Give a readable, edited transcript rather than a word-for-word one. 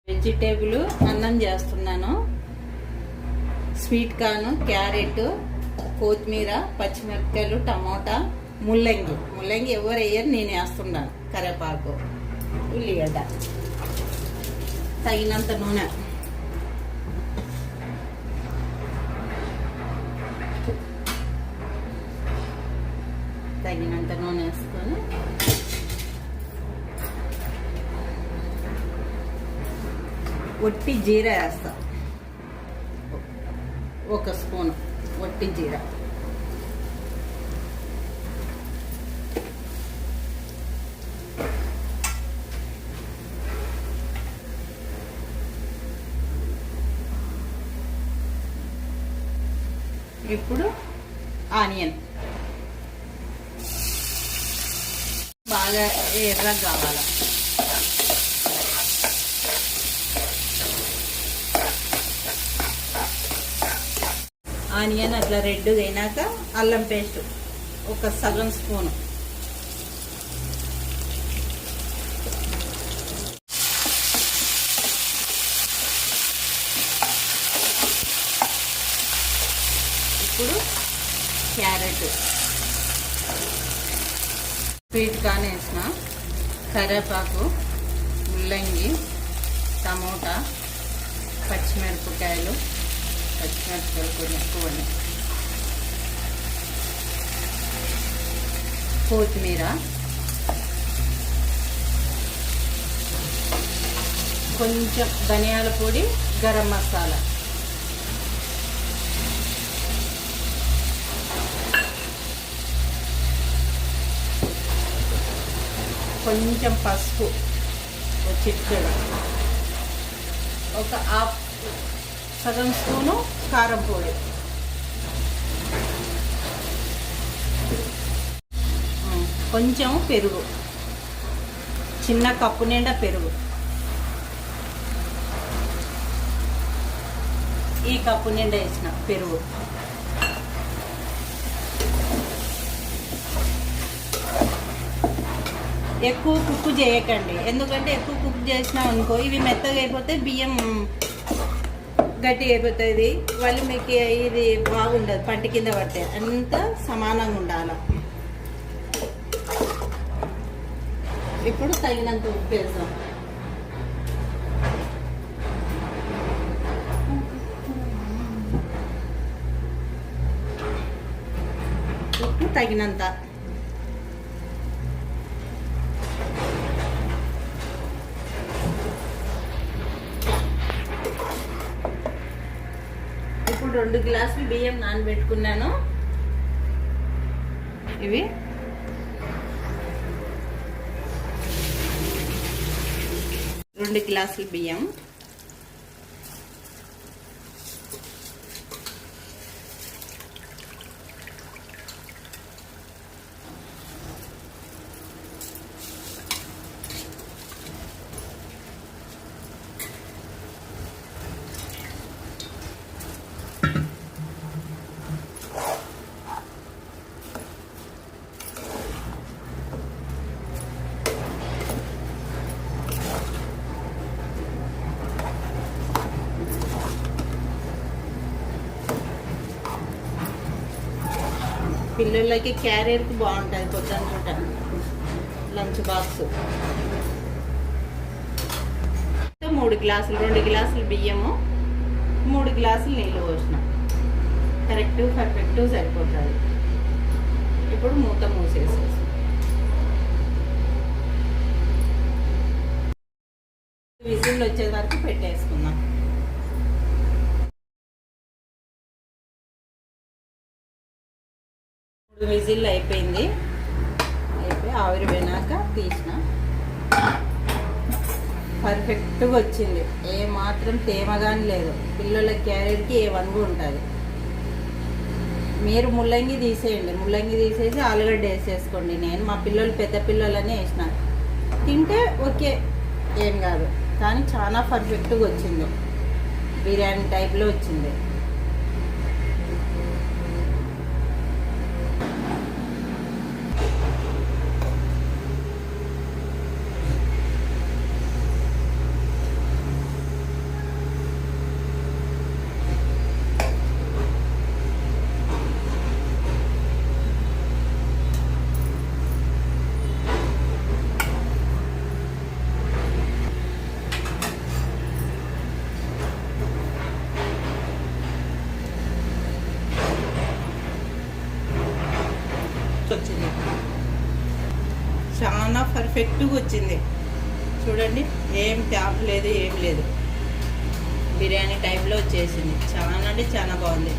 Vegetable అన్నం చేస్తున్నాను. Sweet corn, carrot, కొత్తిమీర, పచ్చిమిరపకాయలు, టమోటా, ముల్లంగి ఎవరు వేయరు, నేను వేస్తున్నాను. కరివేపాకు, ఉల్లిగడ్డ, తగినంత నూనె, వేసుకొని ఒట్టి జీరా వేస్తా. 1 స్పూను ఒట్టి జీరా. ఇప్పుడు ఆనియన్ బాగా ఎర్రగా కావాలి. ఆనియన్ అట్లా రెడ్గా అయినాక అల్లం పేస్ట్ 1 సగం స్పూను, ఇప్పుడు క్యారెట్, స్వీట్ కార్న్ వేసిన, కరివేపాకు, ముల్లంగి, టమోటా, పచ్చిమిరపకాయలు కొన్ని ఎక్కువ, కొత్తిమీర, కొంచెం ధనియాల పొడి, గరం మసాలా, కొంచెం పసుపు, చిటికెడు, 1/2 సగం స్పూను కారం పొడి, కొంచెం పెరుగు, చిన్న కప్పు నిండా పెరుగు, ఈ కప్పు నిండా వేసిన పెరుగు. ఎక్కువ కుక్ చేయకండి, ఎందుకంటే ఎక్కువ కుక్ చేసినాం అనుకో ఇవి మెత్తగా అయిపోతే బియ్యం గట్టి అయిపోతుంది, వాళ్ళు మీకు ఇది బాగుండదు, పంట కింద పడితే. అంతా సమానంగా ఉండాలి. ఇప్పుడు తగినంత ఉప్పు వేద్దాం. ఉప్పు తగినంత. ఇప్పుడు 2 గ్లాసులు బియ్యం నానబెట్టుకున్నాను. ఇవి 2 గ్లాసులు బియ్యం, పిల్లలకి క్యారియర్కి బాగుంటుంది పొద్దున పూట లంచ్ బాక్స్. 3 గ్లాసులు, 2 గ్లాసులు బియ్యము, 3 గ్లాసులు నీళ్ళు పోసిన, పర్ఫెక్ట్ సరిపోతుంది. ఇప్పుడు మూత మూసేసేసి విజిల్ వచ్చే వరకు పెట్టేసుకుందాం. విజిల్ అయిపోయి ఆవిరి పోయినాక తీసిన, పర్ఫెక్ట్గా వచ్చింది. ఏ మాత్రం తేమగాని లేదు. పిల్లల క్యారెట్కి ఏ వన్గు ఉంటుంది. మీరు ముల్లంగి తీసేయండి, ముల్లంగి తీసేసి ఆలుగడ్డ వేసేసుకోండి. నేను మా పిల్లలు పెద్ద పిల్లలనే వేసిన, తింటే ఓకే ఏం కాదు, కానీ చాలా పర్ఫెక్ట్గా వచ్చింది. బిర్యానీ టైప్లో వచ్చింది. పర్ఫెక్ట్గా వచ్చింది. చూడండి, ఏం ట్యాప్ లేదు, ఏం లేదు, బిర్యానీ టైప్లో వచ్చేసింది. చాలా అంటే చాలా బాగుంది.